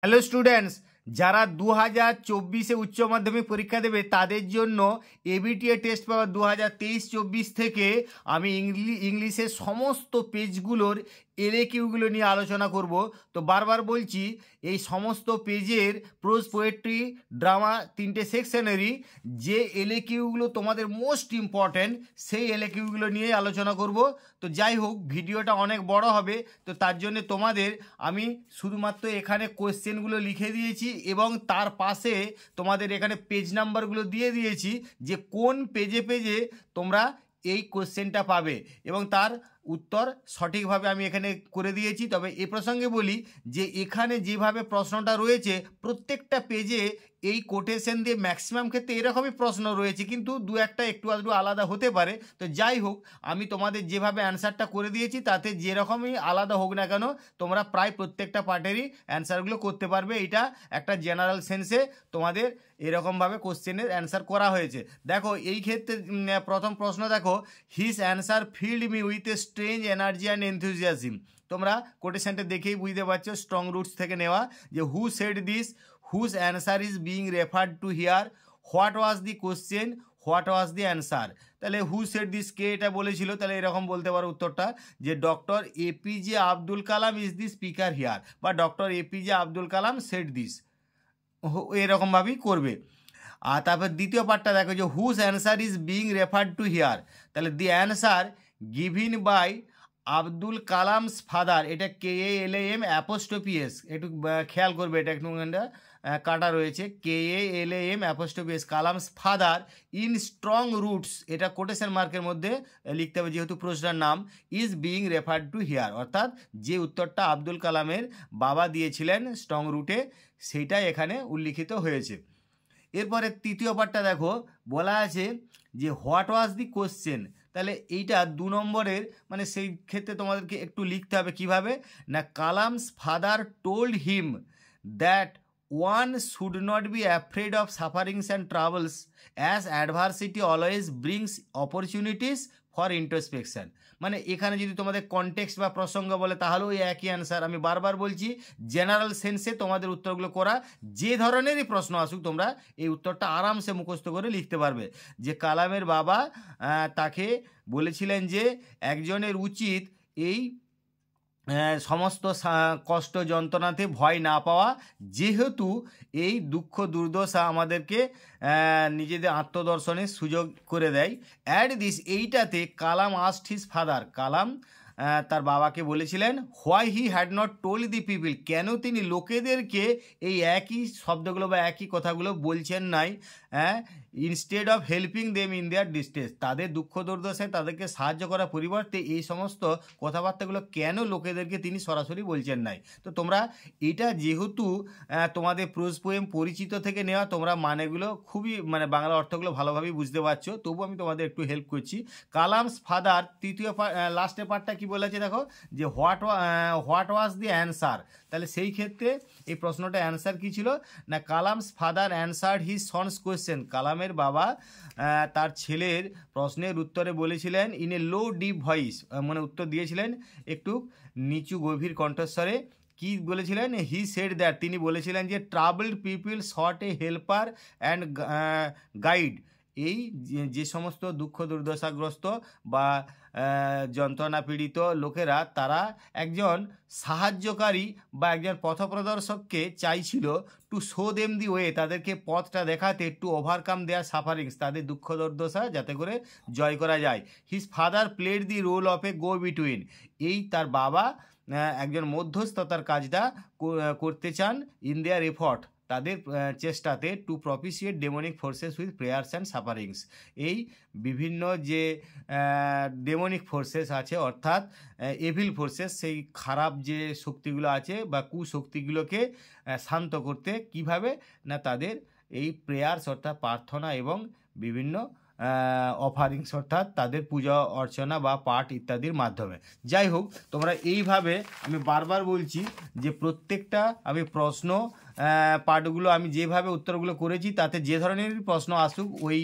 Hello students, যারা 2024-এ উচ্চ মাধ্যমিক পরীক্ষা দেবে তাদের জন্য এবিটিএ টেস্ট পেপার 2023-24 থেকে আমি ইংলিশের সমস্ত পেজগুলোর এলএকিউগুলো নিয়ে আলোচনা করব। তো বারবার বলছি, এই সমস্ত পেজের প্রোজ, পোয়েট্রি, ড্রামা তিনটে সেকশনেরই যে এলএকিউগুলো তোমাদের মোস্ট ইম্পর্ট্যান্ট সেই এলএকিউগুলো নিয়ে আলোচনা করব। তো যাই হোক, ভিডিওটা অনেক বড় হবে, তো তার জন্য তোমাদের আমি শুধুমাত্র এখানে কোয়েশ্চেনগুলো লিখে দিয়েছি এবং তার পাশে তোমাদের এখানে পেজ নাম্বারগুলো দিয়ে দিয়েছি যে কোন পেজে পেজে তোমরা এই কোশ্চেনটা পাবে এবং তার উত্তর সঠিকভাবে আমি এখানে করে দিয়েছি। তবে এ প্রসঙ্গে বলি যে এখানে যেভাবে প্রশ্নটা রয়েছে প্রত্যেকটা পেজে এই কোটেশন দিয়ে ম্যাক্সিমাম ক্ষেত্রে এরকমই প্রশ্ন রয়েছে, কিন্তু দু একটা একটু আধটু আলাদা হতে পারে। তো যাই হোক, আমি তোমাদের যেভাবে অ্যান্সারটা করে দিয়েছি তাতে যেরকমই আলাদা হোক না কেন তোমরা প্রায় প্রত্যেকটা পার্টেরই অ্যান্সারগুলো করতে পারবে। এটা একটা জেনারেল সেন্সে তোমাদের এরকমভাবে কোশ্চেনের অ্যান্সার করা হয়েছে। দেখো এই ক্ষেত্রে প্রথম প্রশ্ন দেখো, his answer filled me with a strange energy and enthusiasm. তোমরা কোটেশনটা দেখেই বুঝতে পারছো স্ট্রং রুটস থেকে নেওয়া, যে who said this, whose answer is being referred to here, what was the question, what was the answer. তাহলে হু সেড দিস কে এটা বলেছিল, তাহলে এরকম বলতে পারো উত্তরটা যে doctor APJ Abdul Kalam is the speaker here, বা doctor APJ Abdul Kalam said this, এরকমভাবেই করবে। আর তারপর দ্বিতীয় পার্টটা দেখো যে whose answer is being referred to here, তাহলে the answer given by Abdul Kalam's father, এটা KALAM অ্যাপোস্ট্রফি এস, একটু খেয়াল করবে, এটা একটু কাটা রয়েছে, KALAM apostrophe S, Kalam's father in strong roots, এটা কোটেশন মার্কের মধ্যে লিখতে হবে যেহেতু প্রশ্নের নাম, is being referred to here, অর্থাৎ যে উত্তরটা আব্দুল কালামের বাবা দিয়েছিলেন স্ট্রং রুটে সেইটাই এখানে উল্লিখিত হয়েছে। এরপরে তৃতীয় পার্টটা দেখো, বলা আছে যে হোয়াট ওয়াজ দি কোশ্চেন, তাহলে এইটা 2 নম্বরের, মানে সেই ক্ষেত্রে তোমাদেরকে একটু লিখতে হবে কিভাবে না, Kalam's father told him that one should not be afraid of sufferings and travels as adversity always brings opportunities for introspection. মানে এখানে যদি তোমাদের কনটেক্সট বা প্রসঙ্গ বলে তাহলেও এই একই অ্যান্সার। আমি বারবার বলছি জেনারেল সেন্সে তোমাদের উত্তরগুলো করা, যে ধরনেরই প্রশ্ন আসুক তোমরা এই উত্তরটা আরামসে মুখস্থ করে লিখতে পারবে। যে কালামের বাবা তাকে বলেছিলেন যে একজনের উচিত এই সমস্ত কষ্ট যন্ত্রণাতে ভয় না পাওয়া, যেহেতু এই দুঃখ দুর্দশা আমাদেরকে নিজেদের আত্মদর্শনের সুযোগ করে দেয়। অ্যাট দিস, এইটাতে কালাম আস্কড হিজ ফাদার, কালাম তার বাবাকে বলেছিলেন why he had not told the people, কেন তিনি লোকেদেরকে এই একই শব্দগুলো বা একই কথাগুলো বলছেন নাই, instead of helping them in their distress, তাদের দুঃখ দুর্দশায় তাদেরকে সাহায্য করার পরিবর্তে এই সমস্ত কথাবার্তাগুলো কেন লোকেদেরকে তিনি সরাসরি বলছেন নাই। তো তোমরা এটা যেহেতু তোমাদের প্রোজ পোয়েম পরিচিত থেকে নেওয়া, তোমরা মানেগুলো খুবই বাংলা অর্থগুলো ভালোভাবেই বুঝতে পারছো, তবু আমি তোমাদের একটু হেল্প করছি। কালামস ফাদার, তৃতীয় লাস্টের পার্টটা কি বলেছে দেখো, যে হোয়াট ওয়াজ দি অ্যান্সার, তাহলে সেই ক্ষেত্রে এই প্রশ্নটা অ্যান্সার কী ছিল না, Kalam's father answered his sons question, কালামের বাবা তার ছেলের প্রশ্নের উত্তরে বলেছিলেন in a low deep voice, উত্তর দিয়েছিলেন একটু নিচু গভীর কণ্ঠস্বরে। কি বলেছিলেন, হি সেড দ্যাট, তিনি বলেছিলেন যে travelled people thought A helper and guide, এই যে সমস্ত দুঃখ দুর্দশাগ্রস্ত বা যন্ত্রণা পীড়িত লোকেরা, তারা একজন সাহায্যকারী বা একজন পথপ্রদর্শককে চাইছিল to show them the way, তাদেরকে পথটা দেখাতে, টু ওভারকাম দেয়ার সাফারিংস, তাদের দুঃখ দুর্দশা যাতে করে জয় করা যায়। His father played the role of a go between, এই তার বাবা একজন মধ্যস্থতার কাজটা করতে চান ইন দেয়ার এফর্ট, তাদের চেষ্টাতে, to propitiate demonic forces with prayers and sufferings, এই বিভিন্ন যে ডেমনিক ফোর্সেস আছে অর্থাৎ এভিল ফোর্সেস, সেই খারাপ যে শক্তিগুলো আছে বা কুশক্তিগুলোকে শান্ত করতে কিভাবে না, তাদের এই প্রেয়ার্স অর্থাৎ প্রার্থনা এবং বিভিন্ন অফারিংস অর্থাৎ তাদের পূজা অর্চনা বা পাঠ ইত্যাদির মাধ্যমে। যাই হোক, তোমরা এইভাবে, আমি বারবার বলছি যে প্রত্যেকটা আমি প্রশ্ন পার্টগুলো আমি যেভাবে উত্তরগুলো করেছি তাতে যে ধরনের প্রশ্ন আসুক ওই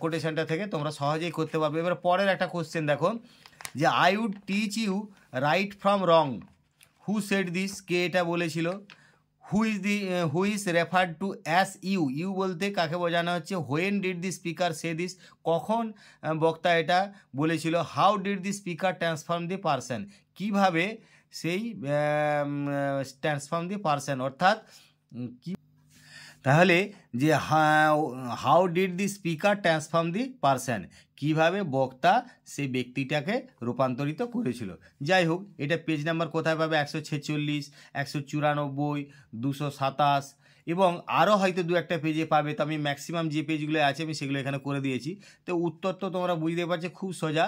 কোটেশনটা থেকে তোমরা সহজেই করতে পারবে। এবার পরের একটা কোশ্চেন দেখো, যে I would teach you right from wrong, who said this, কে এটা বলেছিল, who is referred to as you, you বলতে কাকে বোঝানো হচ্ছে, when did the speaker say this, কখন বক্তা এটা বলেছিল, how did the speaker transform the person, কীভাবে সেই ট্রান্সফর্ম দি পারসন, অর্থাৎ কি, তাহলে যে how did the speaker transform the person, কীভাবে বক্তা সেই ব্যক্তিটাকে রূপান্তরিত করেছিল। যাই হোক, এটা পেজ নাম্বার কোথায় পাবে, 146, 194, 227 এবং আরও হয়তো দু একটা পেজে পাবে। তো আমি ম্যাক্সিমাম যে পেজগুলো আছে আমি সেগুলো এখানে করে দিয়েছি। তো উত্তর তো তোমরা বুঝতে পারছো খুব সোজা,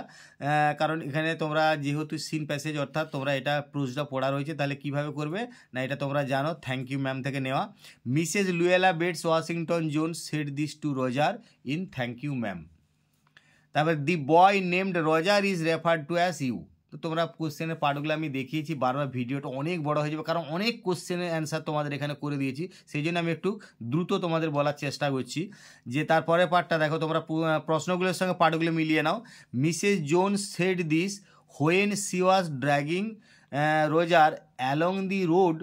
কারণ এখানে তোমরা যেহেতু সিন প্যাসেজ অর্থাৎ তোমরা এটা প্রুজটা পড়া রয়েছে, তাহলে কিভাবে করবে না এটা তোমরা জানো, থ্যাংক ইউ ম্যাম থেকে নেওয়া। Mrs Luella Bates Washington Jones said this to Roger in thank you ma'am. তারপর the boy named Roger is referred to as you. তো তোমরা কোশ্চেনের পার্টগুলো আমি দেখিয়েছি, বারবার ভিডিওটা অনেক বড় হয়ে যাবে, কারণ অনেক কোশ্চেনের অ্যান্সার তোমাদের এখানে করে দিয়েছি, সেই জন্য আমি একটু দ্রুত তোমাদের বলার চেষ্টা করছি। যে তারপরে পার্টটা দেখো, তোমরা প্রশ্নগুলোর সঙ্গে পার্টগুলো মিলিয়ে নাও। Mrs Jones said this when she was dragging Roger along the road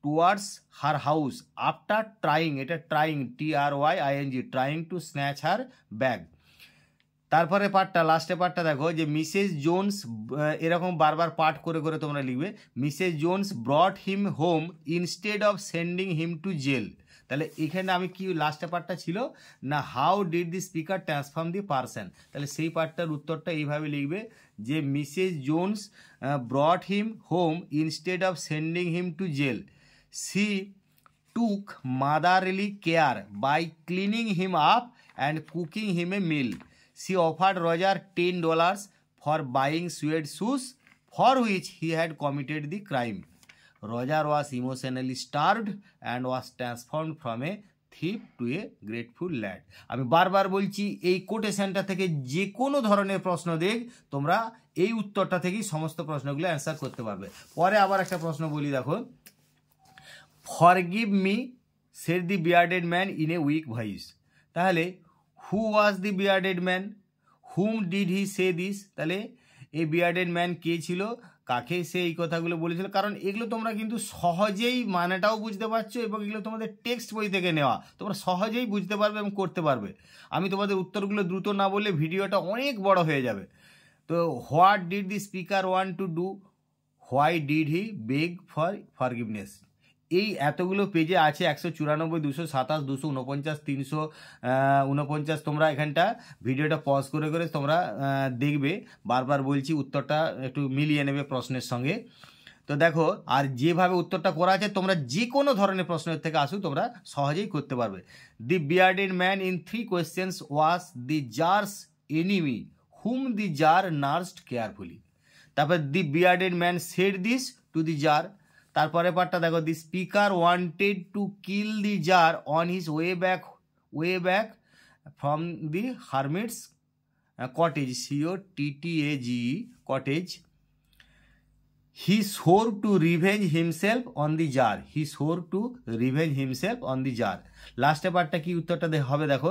towards her house after trying, এটা trying TRYING, trying to snatch her bag. তারপরে পার্টটা, লাস্টে পার্টটা দেখো, যে মিসেস জোনস, এরকম বারবার পাঠ করে করে তোমরা লিখবে, Mrs Jones brought him home instead of sending him to jail. তাহলে এখানে আমি কি লাস্টে পার্টটা ছিল না, how did the speaker transform the person, তাহলে সেই পার্টটার উত্তরটা এইভাবে লিখবে যে Mrs Jones brought him home instead of sending him to jail, she took motherly care by cleaning him up and cooking him a meal. She offered Roger $10 for buying suede shoes for which he had committed the crime. Roger was emotionally starved and was transformed from a thief to a grateful lad. আমি বারবার বলছি, এই কোটেশনটা থেকে যে কোনো ধরনের প্রশ্ন দেখ, তোমরা এই উত্তরটা থেকেই সমস্ত প্রশ্নগুলো অ্যান্সার করতে পারবে। পরে আবার একটা প্রশ্ন বলি, দেখো, forgive me said the bearded man in a weak voice. তাহলে who was the bearded man, whom did he say this, তাহলে এই বিয়ার্ডেড ম্যান কে ছিল, কাকে সে এই কথাগুলো বলেছিল। কারণ এগুলো তোমরা কিন্তু সহজেই মানেটাও বুঝতে পারছো এবং এগুলো তোমাদের টেক্সট বই থেকে নেওয়া, তোমরা সহজেই বুঝতে পারবে এবং করতে পারবে। আমি তোমাদের উত্তরগুলো দ্রুত না বললে ভিডিওটা অনেক বড় হয়ে যাবে। তো what did the speaker want to do, why did he beg for forgiveness. এই এতগুলো পেজে আছে, 194, 227, 249, 349, তোমরা এখানটা ভিডিওটা পজ করে করে তোমরা দেখবে, বারবার বলছি উত্তরটা একটু মিলিয়ে নেবে প্রশ্নের সঙ্গে। তো দেখো, আর যেভাবে উত্তরটা করা আছে, তোমরা যে কোনো ধরনের প্রশ্নের থেকে আসুক তোমরা সহজেই করতে পারবে। The bearded man in 3 questions was the tsar's enemy whom the tsar nursed carefully. তারপর the bearded man said this to the tsar. তারপরে পার্টটা দেখো, the speaker wanted to kill the tsar on his way back from the hermit's cottage, COTTAGE cottage. He swore to revenge himself on the tsar, he swore to revenge himself on the tsar. লাস্টে পার্টটা কি উত্তরটা হবে দেখো,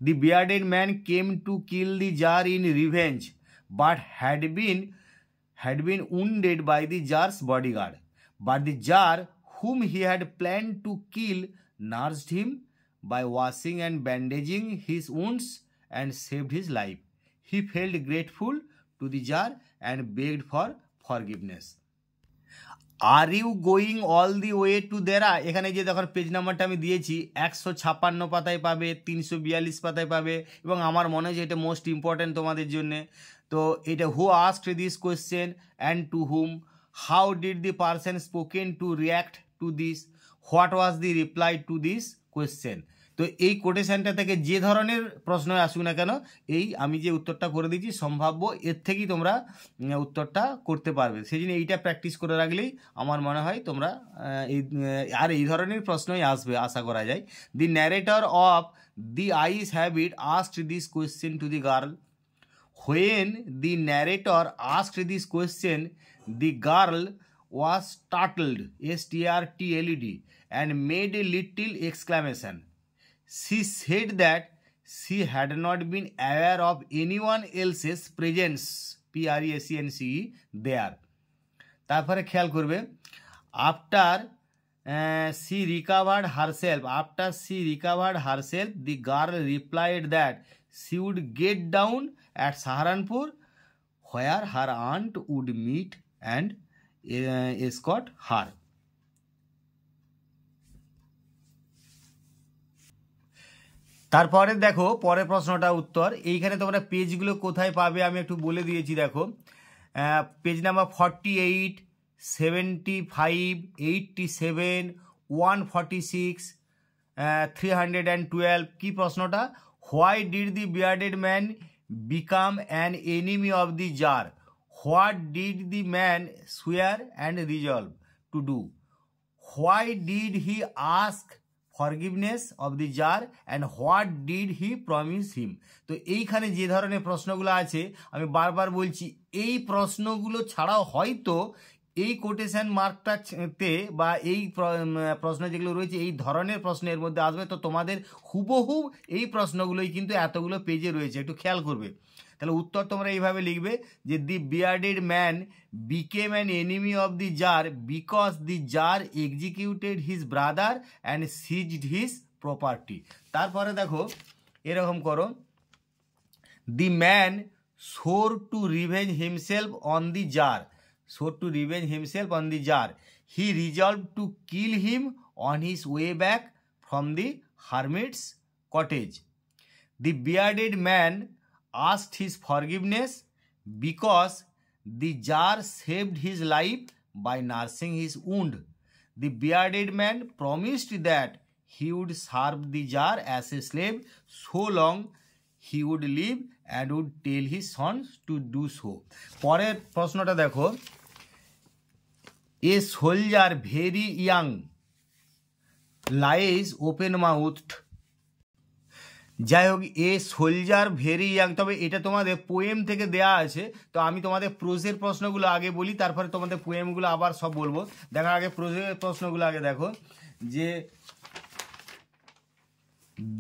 দি bearded man came to kill the czar in revenge but had been wounded by the czar's bodyguard, but the jar whom he had planned to kill nursed him by washing and bandaging his wounds and saved his life. He felt grateful to the jar and begged for forgiveness. Are you going all the way to there, এখানে যে দেখো page নাম্বারটা আমি দিয়েছি, 156 পাতায় পাবে, 342 পাতায় পাবে, এবং আমার মনে হয় যে এটা মোস্ট ইম্পর্ট্যান্ট তোমাদের জন্যে। তো এটা who asked this question and to whom, how did the person spoken to react to this, what was the reply to this question। তো এই কোটেশনটা থেকে যে ধরনের প্রশ্ন আসুক না কেন, এই আমি যে উত্তরটা করে দিচ্ছি সম্ভাব্য এর থেকেই তোমরা উত্তরটা করতে পারবে। সেই জন্য এইটা প্র্যাকটিস করে রাখলেই আমার মনে হয় তোমরা এই ধরনের প্রশ্নই আসবে আশা করা যায়। The narrator of the eyes have it asked this question to the girl. When the narrator asked this question, the girl was startled, STRTLED, and made a little exclamation. She said that she had not been aware of anyone else's presence, PRESENCE, there. তারপরে খেয়াল করবে, after she recovered herself. After she recovered herself, the girl replied that she would get down at Saharanpur, where her aunt would meet and escort her. তারপরে দেখো পরের প্রশ্নটা উত্তর। এইখানে তোমরা পেজগুলো কোথায় পাবে আমি একটু বলে দিয়েছি। দেখো পেজ নাম্বার 48, 75, 87, 146, 312। কি প্রশ্নটা? Why did the bearded man become an enemy of the tsar? What did the man swear and resolve to do? Why did he ask forgiveness of the tsar and what did he promise him? তো এইখানে যে ধরনের প্রশ্নগুলো আছে আমি বারবার বলছি, এই প্রশ্নগুলো ছাড়াও হয়তো এই কোটেশন মার্কটাতে বা এই প্রশ্ন যেগুলো রয়েছে এই ধরনের প্রশ্নের মধ্যে আসবে। তো তোমাদের হুবহু এই প্রশ্নগুলোই কিন্তু এতগুলো পেজে রয়েছে, একটু খেয়াল করবে। তাহলে উত্তর তোমরা এইভাবে লিখবে যে the bearded man became an enemy of the tsar because the tsar executed his brother and seized his property. তারপরে দেখো এরকম করো, the man swore to revenge himself on the tsar, swore to revenge himself on the tsar, he resolved to kill him on his way back from the hermit's cottage. The bearded man asked his forgiveness because the jar saved his life by nursing his wound. The bearded man promised that he would serve the jar as a slave so long he would live and would tell his sons to do so. পরের প্রশ্নটা দেখো, a soldier very young lies open mouthed। যাই হোক, a soldier very young, তবে এটা তোমাদের poem থেকে দেয়া আছে। তো আমি তোমাদের প্রোজের প্রশ্নগুলো আগে বলি, তারপরে তোমাদের পোয়েমগুলো আবার সব বলবো। দেখার আগে প্রোজের প্রশ্নগুলো আগে দেখো যে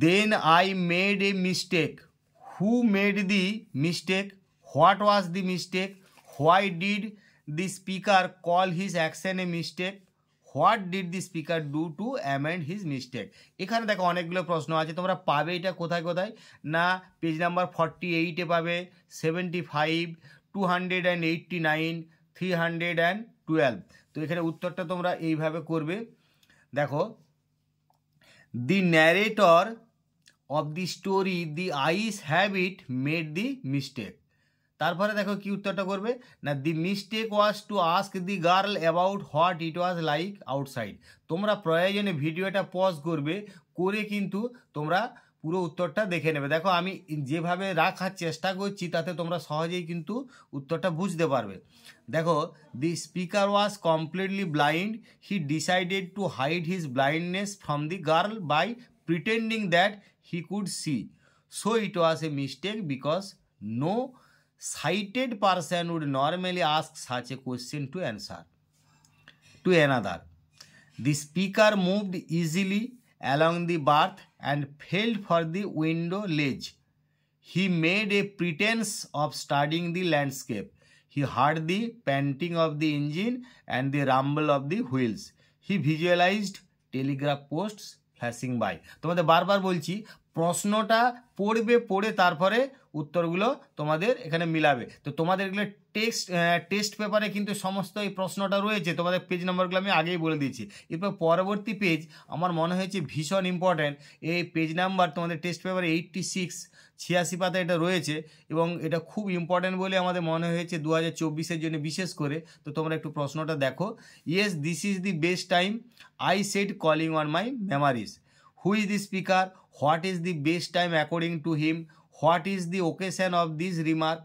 then I made a mistake, who made the mistake, what was the mistake, why did the speaker call his action a mistake, what did the speaker do to amend his mistake. এখানে দেখো অনেকগুলো প্রশ্ন আছে, তোমরা পাবে এটা কোথায় কোথায় না পেজ নাম্বার 48-এ পাবে, 75, 289, 312। তো এখানে উত্তরটা তোমরা এইভাবে করবে। দেখো, the narrator of the story the eyes have it made the mistake. তারপরে দেখো কি উত্তরটা করবে না the mistake was to ask the girl about what it was like outside. তোমরা প্রয়োজনে ভিডিওটা পজ করবে, করে কিন্তু তোমরা পুরো উত্তরটা দেখে নেবে। দেখো আমি যেভাবে রাখার চেষ্টা করছি তাতে তোমরা সহজেই কিন্তু উত্তরটা বুঝতে পারবে। দেখো, the speaker was completely blind, he decided to hide his blindness from the girl by pretending that he could see, so it was a mistake because no sighted person would normally ask such a question to answer to another. The speaker moved easily along the berth and felt for the window ledge. He made a pretense of studying the landscape. He heard the panting of the engine and the rumble of the wheels. He visualized telegraph posts flashing by. তোমাদের বারবার বলছি প্রশ্নটা পড়বে, পড়ে তারপরে উত্তরগুলো তোমাদের এখানে মিলাবে। তো তোমাদের এগুলো টেস্ট পেপারে কিন্তু সমস্ত এই প্রশ্নটা রয়েছে, তোমাদের পেজ নম্বরগুলো আমি আগেই বলে দিয়েছি। এরপর পরবর্তী পেজ আমার মনে হয়েছে ভীষণ ইম্পর্ট্যান্ট, এই পেজ নাম্বার তোমাদের টেস্ট পেপারে 86, 86 পাতা এটা রয়েছে এবং এটা খুব ইম্পর্ট্যান্ট বলে আমাদের মনে হয়েছে 2024-এর জন্য বিশেষ করে। তো তোমরা একটু প্রশ্নটা দেখো। Yes, this is the best time I said calling on my memories. Who is the speaker? What is the best time according to him? What is the occasion of this remark?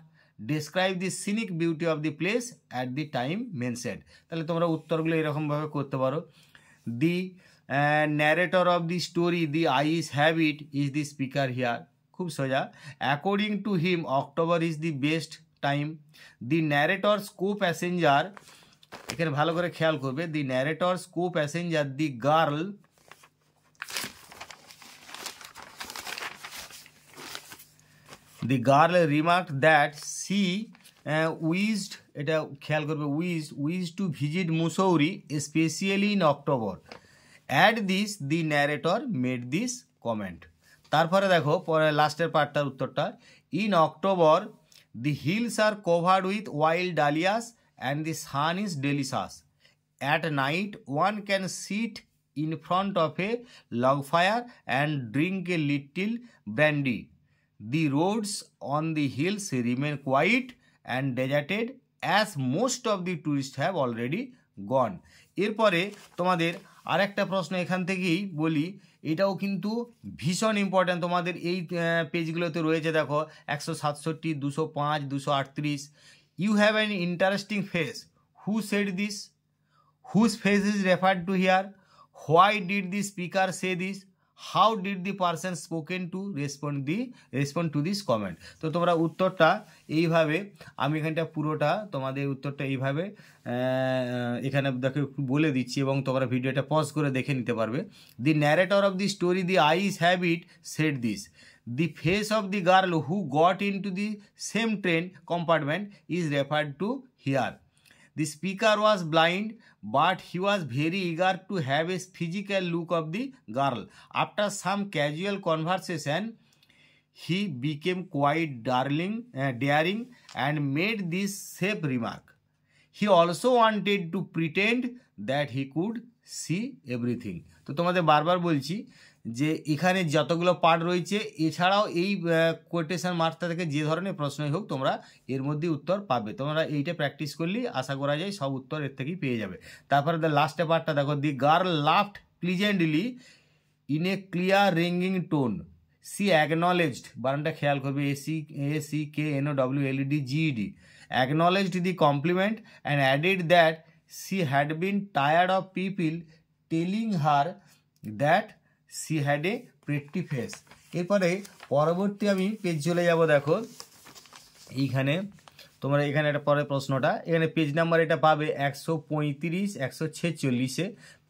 Describe the scenic beauty of the place at the time mentioned. তাহলে তোমরা উত্তরগুলো এরকমভাবে করতে পারো। The narrator of the story the eyes have it is the speaker here, খুব সোজা। According to him October is the best time. The narrator's co passenger, এখানে ভালো করে খেয়াল করবে, the narrator's co passenger the girl remarked that she wished, এটা খেয়াল করবে, wished to visit Mussoorie especially in October. At this the narrator made this comment. তারপরে দেখো পরে লাস্টের পার্টটার উত্তরটা, in October the hills are covered with wild dahlias and the sun is delicious. At night one can sit in front of a log fire and drink a little brandy. The roads on the hills remain quiet and deserted as most of the tourists have already gone. এরপরে তোমাদের আরেকটা প্রশ্ন এখান থেকেই বলি, এটাও কিন্তু ভীষণ ইম্পর্ট্যান্ট, তোমাদের এই পেজগুলোতে রয়েছে দেখো 167, 205, 238। You have an interesting face, who said this, whose face is referred to here, why did the speaker say this, how did the person spoken to respond to this comment। তো তোমরা উত্তরটা এইভাবে, আমি এখানটা পুরোটা তোমাদের উত্তরটা এইভাবে এখানে দেখো একটু বলে দিচ্ছি এবং তোমরা ভিডিওটা পজ করে দেখে নিতে পারবে। The narrator of the story the eyes have it said this, the face of the girl who got into the same train compartment is referred to here. The speaker was blind, but he was very eager to have a physical look of the girl. After some casual conversation, he became quite daring and made this safe remark. He also wanted to pretend that he could see everything. তো তোমাদের বারবার বলছি যে এখানে যতগুলো part রয়েছে, এছাড়াও এই কোটেশন মার্কটা থেকে যে ধরনের প্রশ্নই হোক তোমরা এর মধ্যে উত্তর পাবে। তোমরা এইটা প্র্যাকটিস করলেই আশা করা যায় সব উত্তর এর থেকেই পেয়ে যাবে। তারপরে লাস্টে পার্টটা দেখো, the girl laughed pleasantly in a clear ringing tone, she acknowledged, বানানটা খেয়াল করবে, ACKNOWLEDGED, acknowledged the compliment and added that she had been tired of people telling her that she had a pretty face। এরপরে পরবর্তী আমি page চলে যাব, দেখো এইখানে তোমরা এখানে একটা পরের প্রশ্নটা, এখানে পেজ নাম্বার এটা পাবে 135, 146-এ।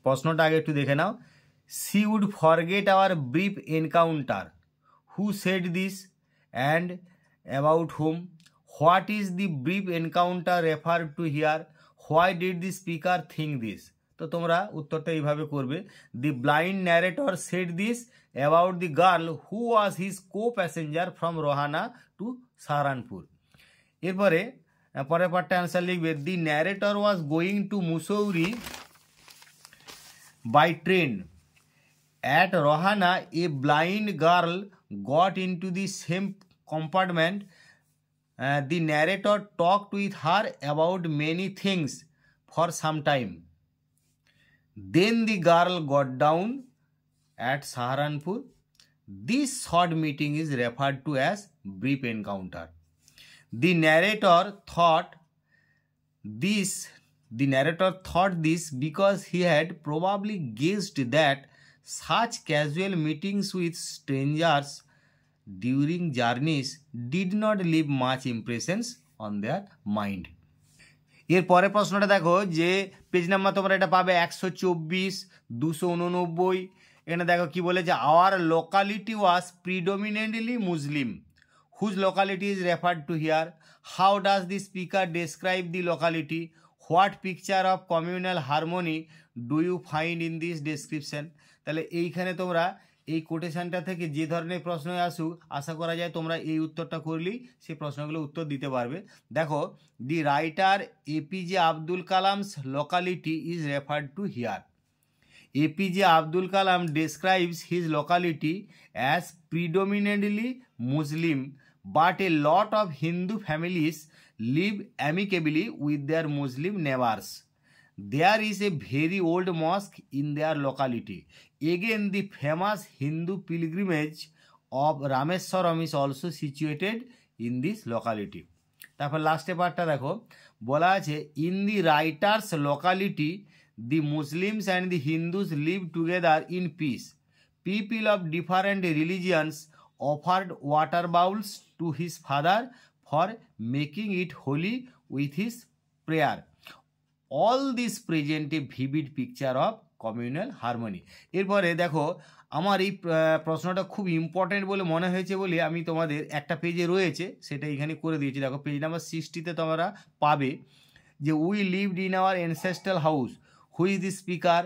প্রশ্নটা আগে একটু দেখে নাও। she would forget our brief encounter, who said this and about whom, what is the brief encounter referred to here, why did the speaker think this। তো তোমরা উত্তরটা এইভাবে করবে, the blind narrator said this about the girl who was his co passenger from Rohana to Saharanpur. এরপরে পরের পার্টটা answer লিখবে, the narrator was going to Mussoorie by train, at Rohana a blind girl got in to the same compartment, the narrator talked with her about many things for some time. Then the girl got down at Saharanpur. This short meeting is referred to as brief encounter. The narrator thought this because he had probably guessed that such casual meetings with strangers during journeys did not leave much impressions on their mind। এর পরের প্রশ্নটা দেখো, যে page number তোমরা এটা পাবে 124, 289। এখানে দেখো কি বলে, যে our locality was predominantly Muslim, whose locality is referred to here, how does the speaker describe the locality, what picture of communal harmony do you find in this description. তাহলে এইখানে তোমরা এই কোটেশনটা থেকে যে ধরনের প্রশ্ন আসুক আশা করা যায় তোমরা এই উত্তরটা করলেই সেই প্রশ্নগুলো উত্তর দিতে পারবে। দেখো, the writer APJ Abdul Kalam's locality is referred to here. APJ Abdul Kalam describes his locality as predominantly Muslim, but a lot of Hindu families live amicably with their Muslim neighbours. There is a very old mosque in their locality. Again, the famous Hindu pilgrimage of Rameswaram is also situated in this locality. তারপর লাস্টে পার্টটা দেখো, বলা আছে, in the writer's locality the Muslims and the Hindus live together in peace. People of different religions offered water bowls to his father for making it holy with his prayer. All this present a vivid picture of communal harmony. এরপরে দেখো, আমার এই প্রশ্নটা খুব important বলে মনে হয়েছে বলে আমি তোমাদের একটা পেজে রয়েছে সেটা এখানে করে দিয়েছি। দেখো পেজ নাম্বার 60-তে তোমরা পাবে যে we lived in our ancestral house, who is the speaker,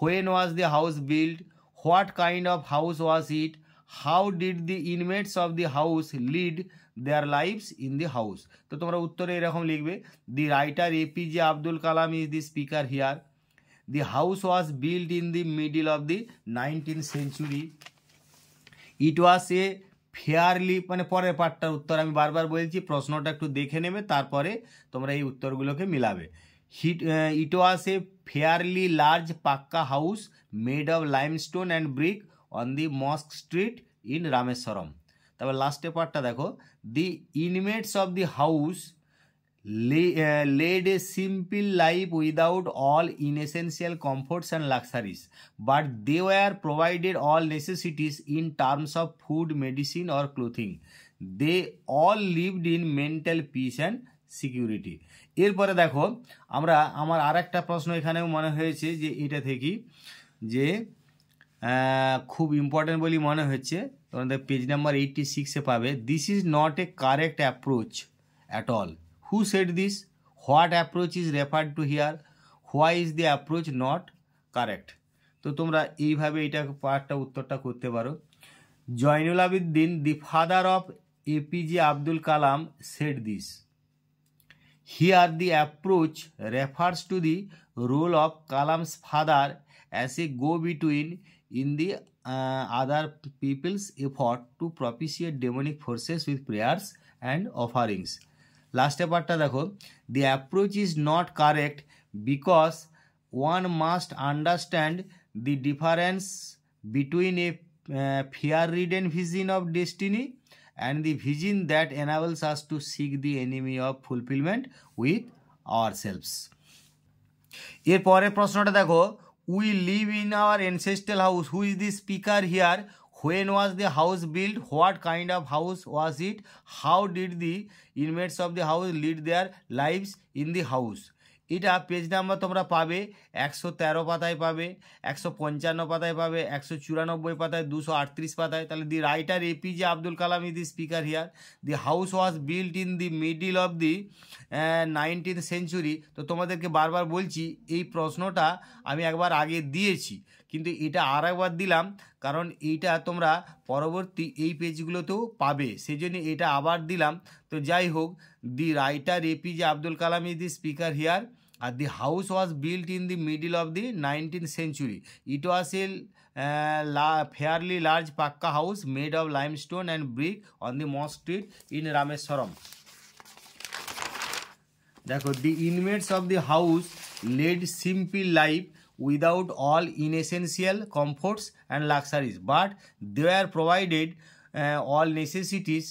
when was the house built, what kind of house was it, how did the inmates of the house lead their lives in the house। তো তোমরা উত্তরে এরকম লিখবে, the writer APJ Abdul Kalam is the speaker here, the house was built in the middle of the 19th century, it was a fairly, মানে পরের পার্টটার উত্তর আমি বারবার বলছি, প্রশ্নটা একটু দেখে নেবে, তারপরে তোমরা এই উত্তরগুলোকে মিলাবে। It was a fairly large pucca house made of limestone and brick on the mosque street in Rameswaram. তারপর লাস্টের পার্টটা দেখো, the inmates of the house led a simple life without all inessential comforts and luxuries, but they were provided all necessities in terms of food, medicine or clothing. They all lived in mental peace and security. এরপরে দেখো আমরা আমার আর একটা প্রশ্ন এখানেও মনে হয়েছে যে এটা থেকে যে খুব ইম্পর্টেন্ট বলে মনে হচ্ছে, তোমাদের পেজ নাম্বার 86-এ পাবে, this is not a correct approach at all. Who said this? What approach is referred to here? Why is the approach not correct? তো তোমরা এইভাবে এটা পার্টটা উত্তরটা করতে পারো। Zainul Abedin, the father of APJ Abdul Kalam, said this. Here the approach refers to the role of Kalam's father as a go-between in the other people's effort to propitiate demonic forces with prayers and offerings. লাস্টে পার্টটা দেখো, the approach is not correct because one must understand the difference between a fear ridden vision of destiny and the vision that enables us to seek the enemy of fulfilment with our selves. এর পরের প্রশ্নটা দেখো, we live in our ancestral house, who is the speaker here, when was the house built, what kind of house was it, how did the inmates of the house lead their lives in the house। এটা page number তোমরা পাবে 113 পাতায় পাবে, 155 পাতায় পাবে, 194 পাতায়, 238 পাতায়। তাহলে দি writer APJ Abdul Kalam is the speaker here, the house was built in the middle of the 19th century. তো তোমাদেরকে বারবার বলছি এই প্রশ্নটা আমি একবার আগে দিয়েছি, কিন্তু এটা আর একবার দিলাম কারণ এইটা তোমরা পরবর্তী এই পেজগুলোতেও পাবে, সেই জন্য এটা আবার দিলাম। তো যাই হোক, the writer APJ Abdul Kalam is the speaker here, আর the house was built in the middle of the 19th century, it was a fairly large pakka house made of limestone and brick on the mosque street in Rameswaram. দেখো, the inmates of the house led simple life without all inessential comforts and luxuries, but they were provided all necessities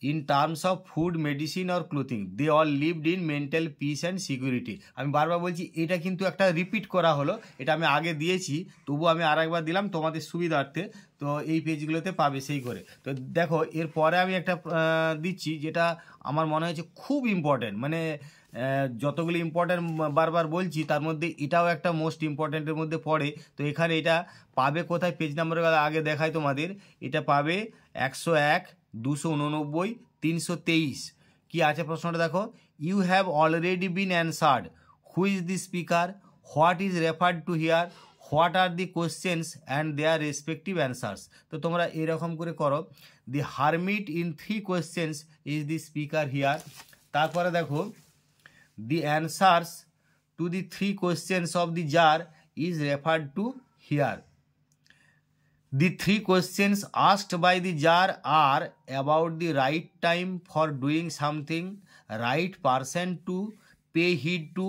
in terms of food, medicine or clothing. They all lived in mental peace and security. আমি বারবার বলছি এটা কিন্তু একটা repeat করা হলো, এটা আমি আগে দিয়েছি, তবু আমি আরেকবার দিলাম তোমাদের সুবিধার্থে। তো এই পেজগুলোতে পাবে সেই করে। তো দেখো এরপরে আমি একটা দিচ্ছি যেটা আমার মনে হয়েছে খুব ইম্পর্টেন্ট, মানে যতগুলো ইম্পর্টেন্ট বারবার বলছি তার মধ্যে এটাও একটা মোস্ট ইম্পর্টেন্টের মধ্যে পড়ে। তো এখানে এটা পাবে কোথায়, পেজ নাম্বার আগে দেখায় তোমাদের, এটা পাবে 101, 289, 323। কি আছে প্রশ্নটা দেখো, you have already been answered, who is the speaker, what is referred to here, what are the questions and their respective answers. তো তোমরা এরকম করে করো, the hermit in 3 questions is the speaker here. তারপরে দেখো, the answers to the 3 questions of the jar is referred to here. The 3 questions asked by the jar are about the right time for doing something, right person to pay heed to,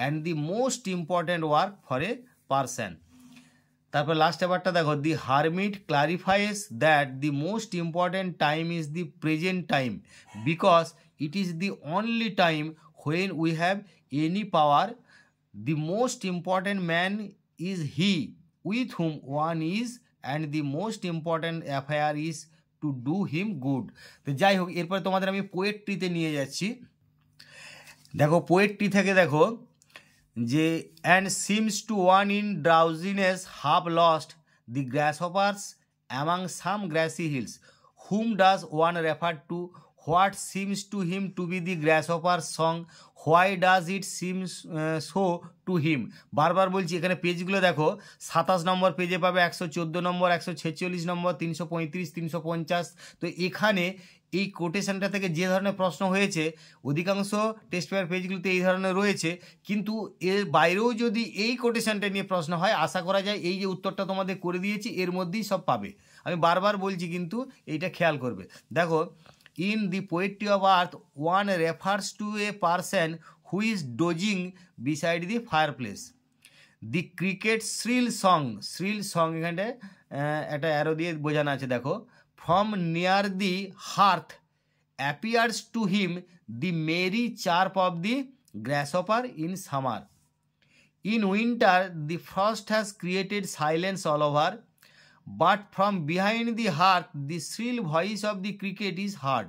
and the most important work for a person. তারপর last ব্যাপারটা দেখো, the hermit clarifies that the most important time is the present time because it is the only time when we have any power. The most important man is he with whom one is, and the most important affair is to do him good. তো যাই হোক, এরপরে তোমাদের আমি পোয়েট্রিতে নিয়ে যাচ্ছি। দেখো poetry থেকে দেখো যে, and seems to one in drowsiness half lost the grasshoppers among some grassy hills, whom does one refer to, what seems to him to be the grasshopper song, why does it seems so to him. বারবার বলছি, এখানে পেজগুলো দেখো, 27 নম্বর পেজে পাবে, 114 নম্বর, 146 নম্বর, 335, 350। তো এখানে এই কোটেশনটা থেকে যে ধরনের প্রশ্ন হয়েছে, অধিকাংশ টেস্ট পেপার পেজগুলোতে এই ধরনের রয়েছে, কিন্তু এর বাইরেও যদি এই কোটেশনটা নিয়ে প্রশ্ন হয়, আশা করা যায় এই যে উত্তরটা তোমাদের করে দিয়েছি এর মধ্যেই সব পাবে। আমি বারবার বলছি, কিন্তু এইটা খেয়াল করবে। দেখো, in the poetry of earth one refers to a person who is dozing beside the fireplace. The cricket shrill song এখানটায় একটা অ্যারো দিয়ে বোঝানো আছে, দেখো। From near the hearth appears to him the merry chirp of the grasshopper in summer. In winter the frost has created silence all over, but from behind the hearth the shrill voice of the cricket is heard.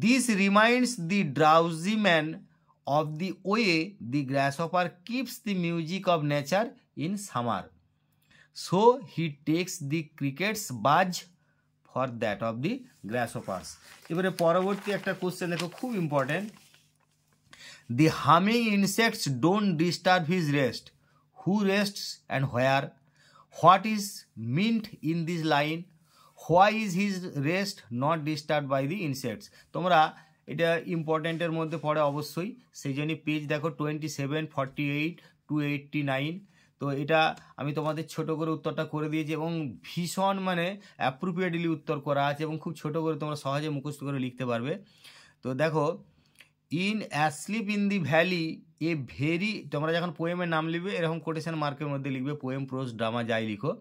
This reminds the drowsy man of the way the grasshopper keeps the music of nature in summer. So he takes the cricket's buzz for that of the grasshoppers. এবারে পরবর্তী একটা question দেখো, খুব important. The humming insects don't disturb his rest. Who rests and where? What is meant in this line? Why is his rest not disturbed by the insects? তোমরা এটা ইম্পর্টেন্টের মধ্যে পড়ে অবশ্যই, সেই জন্য পেজ দেখো 27, 48, 289। তো এটা আমি তোমাদের ছোট করে উত্তরটা করে দিয়েছি এবং ভীষণ মানে অ্যাপ্রোপ্রিয়েটলি উত্তর করা আছে এবং খুব ছোট করে তোমরা সহজে মুখস্থ করে লিখতে পারবে। তো দেখো, in asleep in the valley a very, তোমরা যখন পোয়েমের নাম লিখবে এরকম কোটেশন মার্কের মধ্যে লিখবে, পোয়েম, প্রোজ, ড্রামা যাই লিখো।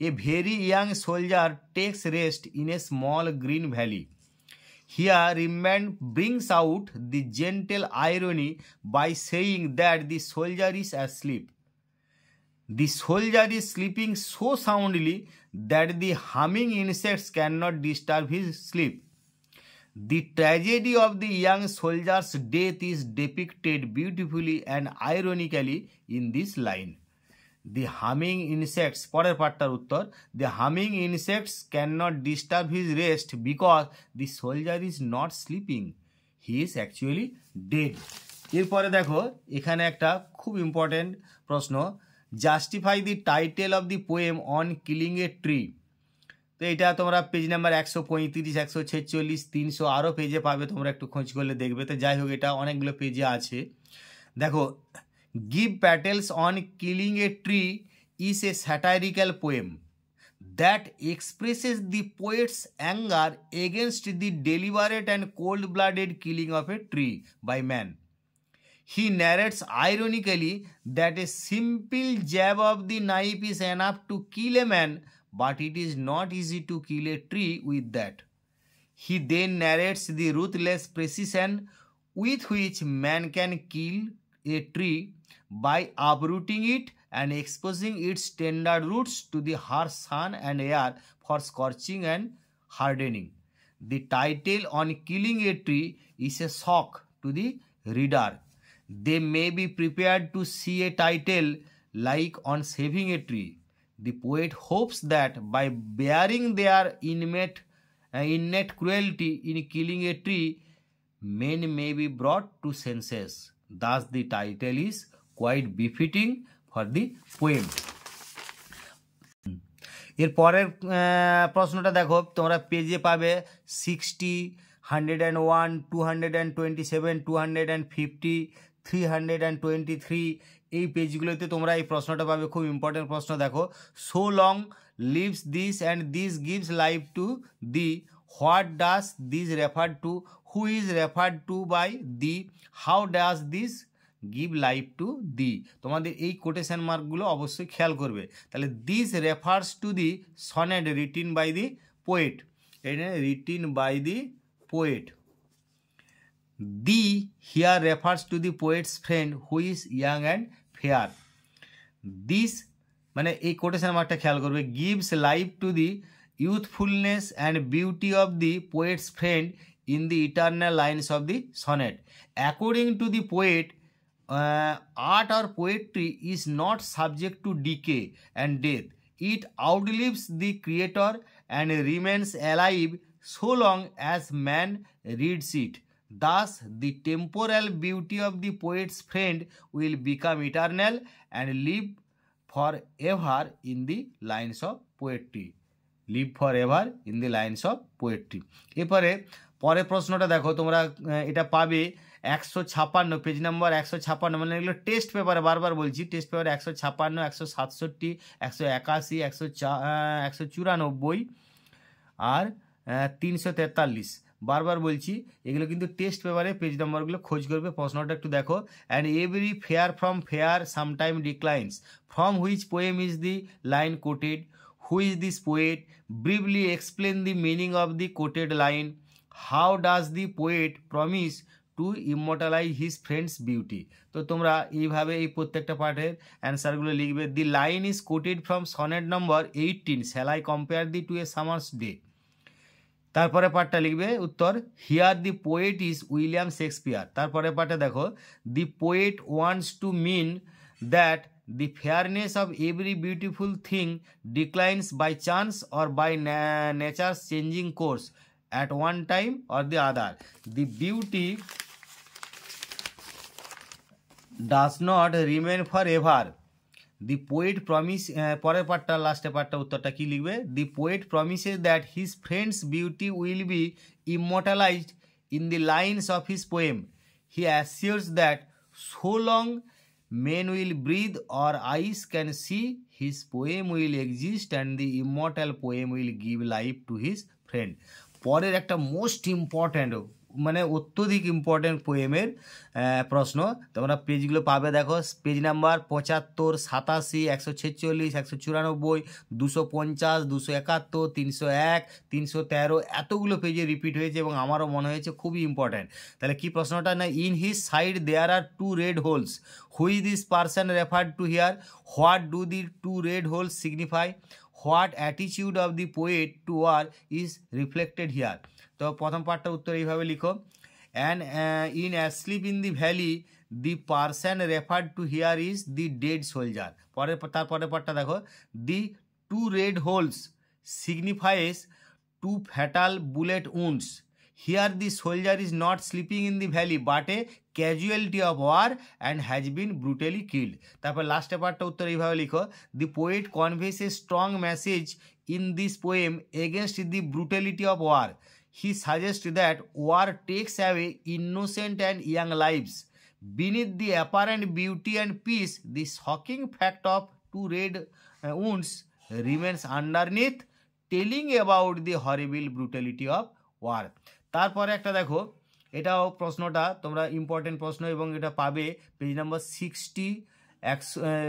A very young soldier takes rest in a small green valley. Here Rimbaud brings out the gentle irony by saying that the soldier is asleep. The soldier is sleeping so soundly that the humming insects cannot disturb his sleep. The tragedy of the young soldier's death is depicted beautifully and ironically in this line. The humming insects, পরের পার্টটার উত্তর, the humming insects cannot disturb his rest because the soldier is not sleeping. He is actually dead. এরপরে দেখো, এখানে একটা খুব important প্রশ্ন, justify the title of the poem on killing a tree. তো এটা তোমরা পেজ নাম্বার 135, 146, 300 আরও পেজে পাবে, তোমরা একটু খোঁজ করলে দেখবে। তো যাই হোক, এটা অনেকগুলো পেজে আছে। দেখো, Gieve Patel's on killing a tree is a satirical poem that expresses the poet's anger against the deliberate and cold blooded killing of a tree by man. He narrates ironically that a simple jab of the knife is enough to kill a man, but it is not easy to kill a tree with that. He then narrates the ruthless precision with which man can kill a tree by uprooting it and exposing its tender roots to the harsh sun and air for scorching and hardening. The title on killing a tree is a shock to the reader. They may be prepared to see a title like on saving a tree. The poet hopes that by bearing their innate cruelty in killing a tree, men may be brought to senses. Thus the title is quite befitting for the poem. এর পরের প্রশ্নটা দেখো, তোমরা পেজে পাবে 60, 101, 227, 250, 323 এই পেজগুলোতে তোমরা এই প্রশ্নটা পাবে, খুব ইম্পর্টেন্ট প্রশ্ন। দেখো, so long lives this and this gives life to the, what does this refer to, who is referred to by the, how does this give life to the. তোমাদের এই কোটেশন মার্কগুলো অবশ্যই খেয়াল করবে। তাহলে this refers to the sonnet written by the poet, এটা written by the poet. The here refers to the poet's friend who is young and fair. This মানে এই কোটেশন মার্কটা খেয়াল করবে, gives life to the youthfulness and beauty of the poet's friend in the eternal lines of the sonnet. According to the poet, art or poetry is not subject to decay and death. It outlives the creator and remains alive so long as man reads it. Thus, the temporal beauty of the poet's friend will become eternal and live forever in the lines of poetry. Live forever in the lines of poetry. এরপরে পরের প্রশ্নটা দেখো, তোমরা এটা পাবে 156 page number 156, মানে এগুলো test পেপারে, বারবার বলছি টেস্ট পেপারে 156, 167, 181, 194 আর 343, বারবার বলছি এগুলো কিন্তু টেস্ট পেপারে পেজ নাম্বারগুলো খোঁজ করবে। প্রশ্নটা একটু দেখো। And every fair from fair sometime declines, from which poem is the line quoted, who is this poet, briefly explain the meaning of the quoted line, how does the poet promise to immortalise his friend's beauty. তো তোমরা এইভাবে এই প্রত্যেকটা পার্টের অ্যান্সারগুলো লিখবে। The line is quoted from sonnet number 18, shall I compare thee to a summer's day. তারপরে পার্টটা লিখবে উত্তর, here the poet is William Shakespeare. তারপরে পার্টে দেখো, the poet wants to mean that the fairness of every beautiful thing declines by chance or by nature's changing course at one time or the other. The beauty does not remain forever. The poet promise পরের পার্টটা, লাস্টের পার্টটা উত্তরটা কি লিখবে? The poet promises that his friend's beauty will be immortalized in the lines of his poem. He assures that so long men will breathe or eyes can see, his poem will exist and the immortal poem will give life to his friend. পরের একটা most important, মানে অত্যধিক important পোয়েমের প্রশ্ন। তোমরা পেজগুলো পাবে দেখো, page number 75, 87, 146, 194, 250, 271, 301, 313, এতগুলো পেজে রিপিট হয়েছে এবং আমারও মনে হয়েছে খুবই ইম্পর্ট্যান্ট। তাহলে কি প্রশ্নটা না, in his side there are 2 red holes, who is this person referred to here, what do the 2 red holes signify, what attitude of the poet to war is reflected here. তো প্রথম পার্টটা উত্তর এইভাবে লিখো, and in asleep in the valley the person referred to here is the dead soldier. তারপরের পার্টটা দেখো, দি 2 red holes signifies 2 fatal bullet wounds. Here the soldier is not sleeping in the valley but a casualty of war and has been brutally killed. তারপর লাস্টের পার্টটা উত্তর এইভাবে লিখো, the poet conveys a strong message in this poem against the brutality of war. He suggests that war takes away innocent and young lives. Beneath the apparent beauty and peace, the shocking fact of 2 red wounds remains underneath, telling about the horrible brutality of war. তারপরে একটা দেখো, এটাও প্রশ্নটা তোমরা important প্রশ্ন এবং এটা পাবে পেজ নাম্বার 60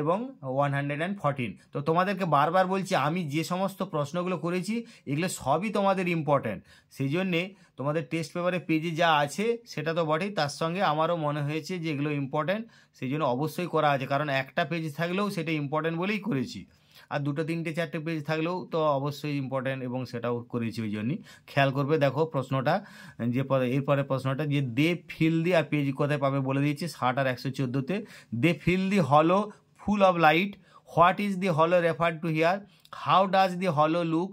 এবং 114। তো তোমাদেরকে বারবার বলছি, আমি যে সমস্ত প্রশ্নগুলো করেছি এগুলো সবই তোমাদের ইম্পর্ট্যান্ট, সেই জন্যে তোমাদের টেস্ট পেপারে পেজে যা আছে সেটা তো বটেই, তার সঙ্গে আমারও মনে হয়েছে যে এগুলো ইম্পর্ট্যান্ট, সেই জন্য অবশ্যই করা আছে, কারণ একটা পেজ থাকলেও সেটা ইম্পর্ট্যান্ট বলেই করেছি, আর 2, 3, 4 পেজ থাকলেও তো অবশ্যই ইম্পর্ট্যান্ট এবং সেটাও করেছি, ওই জন্যই খেয়াল করবে। দেখো প্রশ্নটা, যে এরপরে প্রশ্নটা, যে দে ফিল দি, আর পেজ কোথায় পাবে বলে দিয়েছি, 60 আর 114-তে, দে fill the hollow full of light, what is the hollow referred to here, how does the hollow look,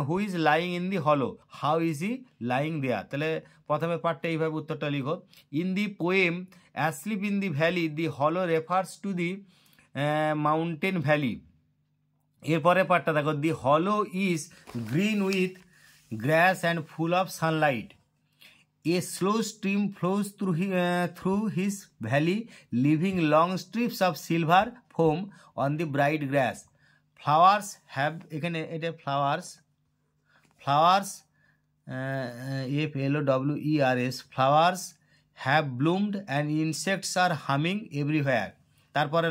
who is lying in the hollow, how is he lying there. তাহলে প্রথমে পার্টটা এইভাবে উত্তরটা লিখো, in the poem asleep in the valley the hollow refers to the mountain valley. এরপরে পার্টটা দেখো, the hollow is green with grass and full of sunlight, a slow stream flows through his valley living long strips of silver foam on the bright grass, flowers have, এখানে এটা flowers FLOWERS, flowers have bloomed and insects are humming everywhere. তারপরে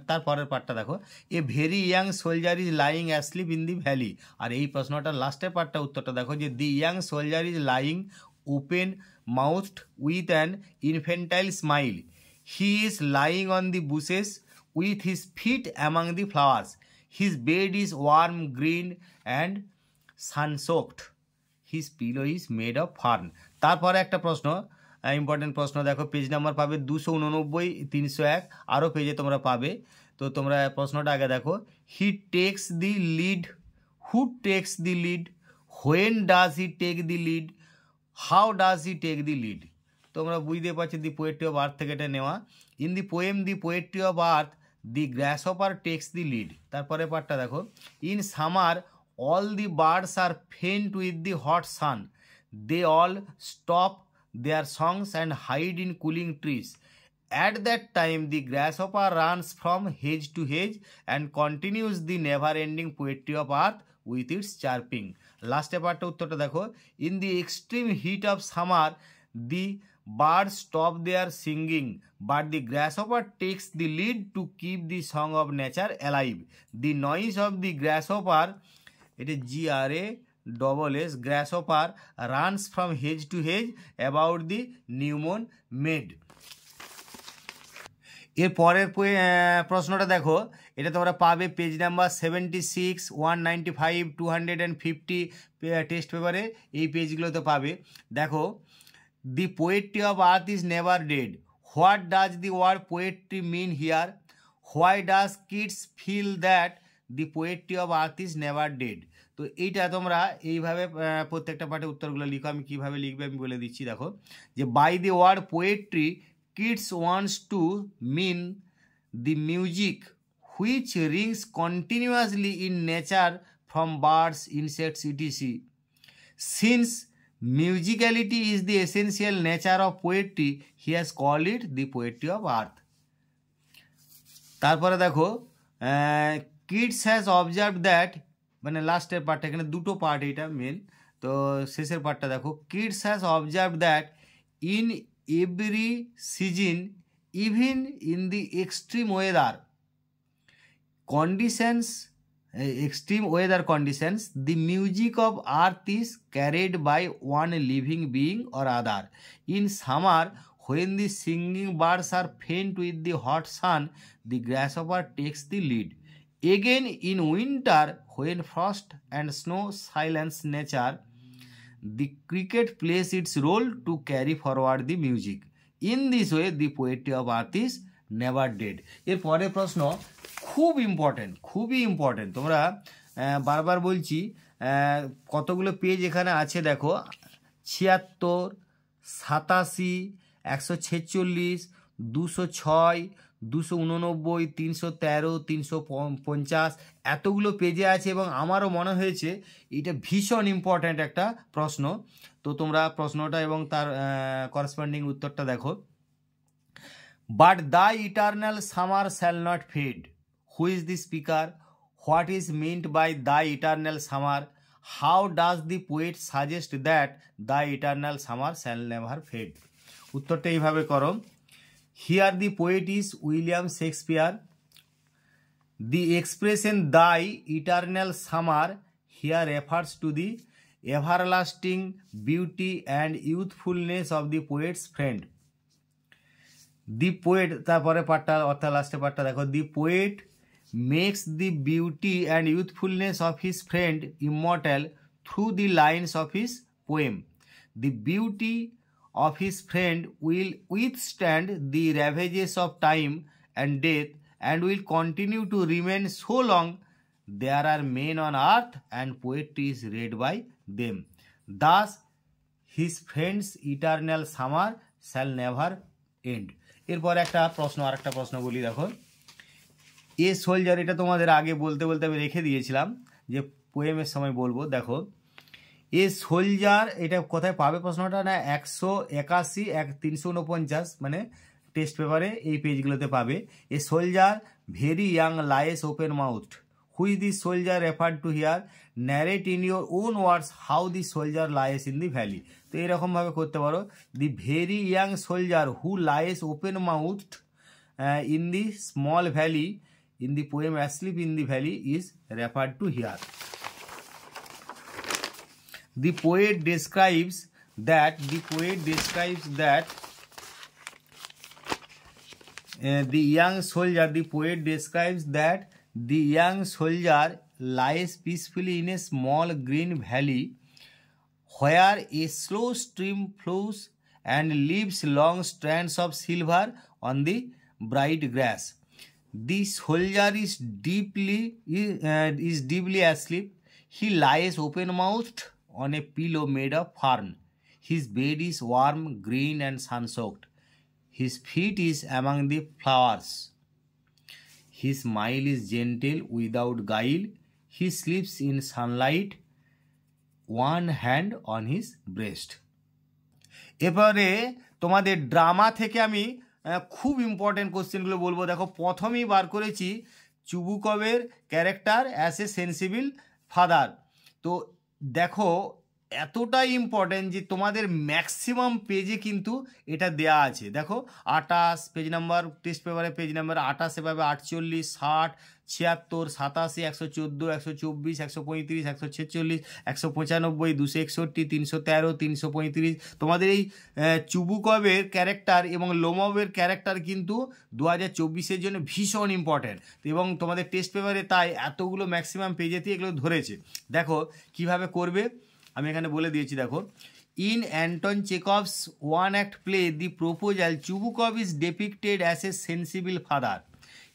তারপরের পার্টটা দেখো, a very young soldier is lying asleep in the valley, আর এই প্রশ্নটার লাস্টের পার্টটা উত্তরটা দেখো, যে the young soldier is lying open mouthed with an infantile smile, he is lying on the bushes with his feet among the flowers, his bed is warm green and sun soaked, his pillow is made of fern. তারপরে একটা প্রশ্ন, important প্রশ্ন, দেখো page number পাবে 289, 301, আরও পেজে তোমরা পাবে। তো তোমরা প্রশ্নটা আগে দেখো, he takes the lead, who takes the lead, when does he take the lead, how does he take the lead. তোমরা বুঝতে পারছো দি পোয়েট্রি অফ আর্থ থেকে এটা নেওয়া। In the poem the poetry of earth the grasshopper takes the lead. তারপরে পার্টটা দেখো, in summer all the birds are faint with the hot sun, they all stop their songs and hide in cooling trees. At that time, the grasshopper runs from hedge to hedge and continues the never-ending poetry of earth with its chirping. Last পার্টটা উত্তরটা দেখো, in the extreme heat of summer, the birds stop their singing, but the grasshopper takes the lead to keep the song of nature alive. The noise of the grasshopper, it is GRASS, grasshopper runs from hedge to hedge about the new moon made. এর পরের প্রশ্নটা দেখো, এটা তোমরা পাবে page number 76, 195, 250 test পেপারে, এই পেজগুলোতে পাবে। দেখো, the poetry of earth is never dead, what does the word poetry mean here, why does Keats feel that the poetry of earth is never dead. তো এইটা তোমরা এইভাবে প্রত্যেকটা পাঠে উত্তরগুলো লিখো। আমি কীভাবে লিখবে আমি বলে দিচ্ছি। দেখো, যে by the word poetry kids wants to mean the music which rings continuously in nature from birds, insects, etc. Since musicality is the essential nature of poetry, he has called it the poetry of earth. তারপরে দেখো, kids has observed that, মানে লাস্টের পার্টটা, এখানে দুটো part এটা main, তো শেষের পার্টটা দেখো, kids has observed that in every season, even in the extreme weather conditions, the music of earth is carried by one living being or other. In summer, when the singing birds are faint with the hot sun, the grasshopper takes the lead. Again, in winter, when frost and snow silence nature, the cricket plays its role to carry forward the music. In this way, the poetry of earth is never dead. এর পরের প্রশ্ন খুবই important. তোমরা বারবার বলছি, কতগুলো page এখানে আছে দেখো, 76, 87, 146, 206, 289, 313, 350, এতগুলো পেজে আছে এবং আমারও মনে হয়েছে এটা ভীষণ ইম্পর্ট্যান্ট একটা প্রশ্ন। তো তোমরা প্রশ্নটা এবং তার করেসপন্ডিং উত্তরটা দেখো। But the eternal summer shall not fade, who is the speaker, what is meant by the eternal summer, how does the poet suggest that the eternal summer shall never fade. উত্তরটা এইভাবে করো। Here the poet is William Shakespeare. The expression thy eternal summer here refers to the everlasting beauty and youthfulness of the poet's friend. The poet, তারপরে পার্টটা অর্থাৎ লাস্টে পার্টটা দেখো, the poet makes the beauty and youthfulness of his friend immortal through the lines of his poem. The beauty of his friend will withstand the ravages of time and death and will continue to remain so long there are men on earth and poetry is read by them. Thus his friend's eternal summer shall never end. এরপর একটা প্রশ্ন, আরেকটা প্রশ্ন বলি দেখো, a soldier, এটা তোমাদের আগে বলতে বলতে আমি রেখে দিয়েছিলাম যে পোয়েমের সময় বলবো। দেখো, এ সোলজার, এটা কোথায় পাবে প্রশ্নটা, না 181, 349, মানে টেস্ট পেপারে এই পেজগুলোতে পাবে। A soldier very young lines open mouth, which the soldier referred to here, narrate in your own words how the soldier lies in the valley. তো এরকমভাবে করতে পারো, the very young soldier who lines open mouth in the small valley in the poem asleep in the valley is referred to here. The poet describes that the young soldier lies peacefully in a small green valley where a slow stream flows and leaves long strands of silver on the bright grass. The soldier is deeply asleep. He lies open-mouthed on a pillow made of fern. His bed is warm, green and sun-soaked. His feet is among the flowers. His smile is gentle without guile. He sleeps in sunlight, one hand on his breast. এবারে তোমাদের drama থেকে আমি খুব important কোশ্চেনগুলো বলবো। দেখো প্রথমেই বার করেছি চুবুকভের character as a sensible father. তো দেখো এতটাই ইম্পর্টেন্ট যে তোমাদের ম্যাক্সিমাম পেজে কিন্তু এটা দেয়া আছে। দেখো 28 পেজ নাম্বার, টেস্ট পেপারে পেজ নাম্বার 28 এভাবে 48, 60, 76, 87, 114, 124, 135, 146, 195, 261, 313, 335। তোমাদের এই চুবুকভের ক্যারেক্টার এবং লোমভের ক্যারেক্টার কিন্তু 2024-এর জন্য ভীষণ ইম্পর্ট্যান্ট এবং তোমাদের টেস্ট পেপারে তাই এতগুলো ম্যাক্সিমাম পেজেতেই এগুলো ধরেছে। দেখো কিভাবে করবে আমি এখানে বলে দিয়েছি। দেখো, in Anton Chekhov's one act play the proposal, Chubukov is depicted as a sensible father.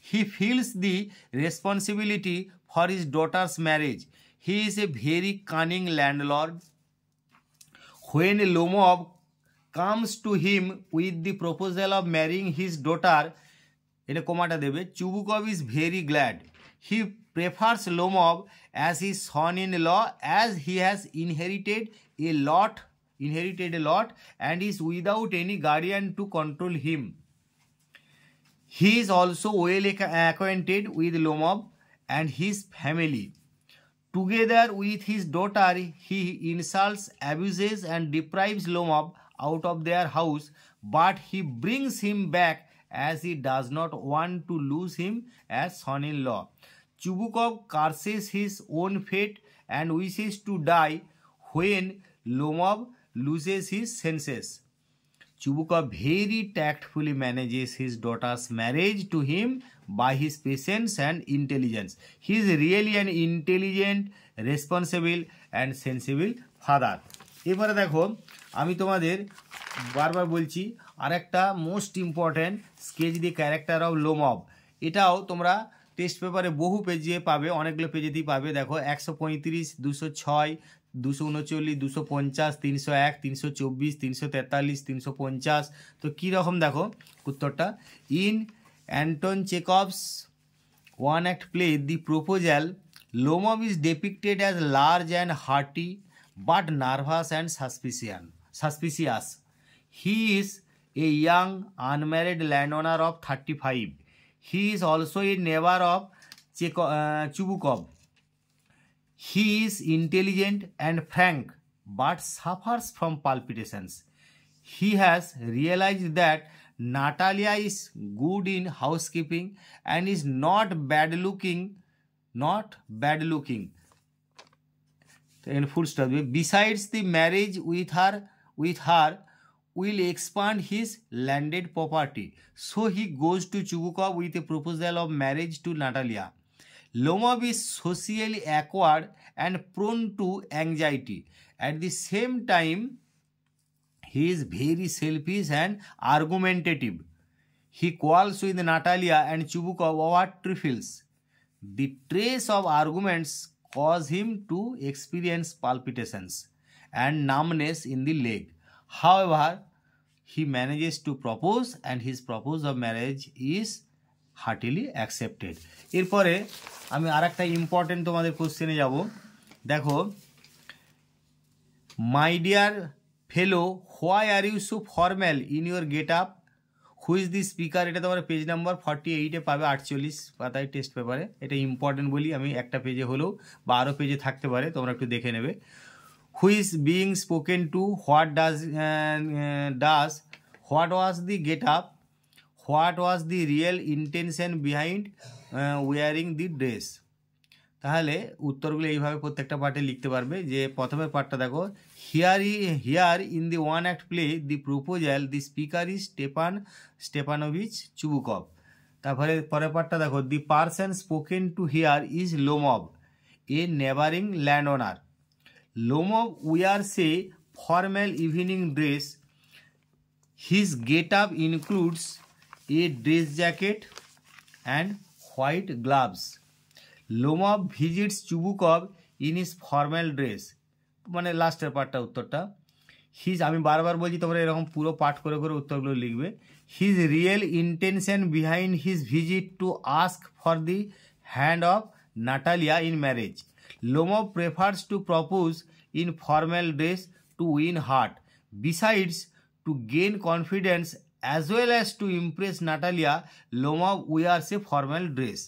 He feels the responsibility for his daughter's marriage. He is a very cunning landlord. When Lomov comes to him with the proposal of marrying his daughter, এটা কমাটা দেবে, Chubukov is very glad. He prefers Lomov as his son-in-law as he has inherited a lot and is without any guardian to control him. He is also well acquainted with Lomov and his family. Together with his daughter, he insults, abuses and deprives Lomov out of their house, but he brings him back as he does not want to lose him as son-in-law. Chubukov curses his own fate and wishes to die when Lomov loses his senses. Chubukov very tactfully manages his daughter's marriage to him by his patience and intelligence. He is really an intelligent, responsible and sensible father. এবারে দেখো আমি তোমাদের বারবার বলছি আরেকটা most important sketch the character of Lomov. এটাও তোমরা test পেপারে বহু পেজে পাবে, অনেকগুলো পেজেতেই পাবে। দেখো 135, 206, 239, 250, 301, 324, 343, 350। তো কীরকম দেখো উত্তরটা, in Anton Chekhov's one act play the proposal, Lomov is depicted as large and hearty but nervous and suspicious. He is a young unmarried landowner of 35. He is also a neighbor of Chubukov. He is intelligent and frank but suffers from palpitations. He has realized that Natalia is good in housekeeping and is not bad looking. And full stop. Besides, the marriage with her will expand his landed property. So he goes to Chubukov with a proposal of marriage to Natalia. Lomov is socially awkward and prone to anxiety. At the same time, he is very selfish and argumentative. He quarrels with Natalia and Chubukov over trifles. The trace of arguments cause him to experience palpitations and numbness in the leg. However, he manages to propose and his proposal of marriage is heartily accepted. এরপরে আমি আরেকটা important তোমাদের কোশ্চেনে যাব। দেখো, my dear fellow, why are you so formal in your get up, who is the speaker? এটা তোমার page number 48-এ পাবে, 48 পাতায় টেস্ট পেপারে। এটা ইম্পর্টেন্ট বলি আমি, একটা পেজে হলেও বা আরও পেজে থাকতে পারে, তোমরা একটু দেখে নেবে। Who is being spoken to? What was the get up? What was the real intention behind wearing the dress? তাহলে উত্তরগুলো এইভাবে প্রত্যেকটা পার্টে লিখতে পারবে। যে প্রথমের পার্টটা দেখো, here in the one act play the proposal the speaker is Stepanovich Chubukov. তারপরে পরের পার্টটা দেখো, the person spoken to here is Lomov, a neighbouring land owner. Lomov wears a formal evening dress. His get-up includes a dress jacket and white gloves. Lomov visits Chubukov in his formal dress. মানে লাস্টের পার্টটা উত্তরটা। His, আমি বারবার বলছি তোমরা এরকম পুরো পাঠ করে করে উত্তরগুলো লিখবে। His real intention behind his visit to ask for the hand of Natalia in marriage. Lomov prefers two propose in formal dress to win heart. Besides to gain confidence as well as to Impress Natalia, Lomov উইয়ার্স a formal dress.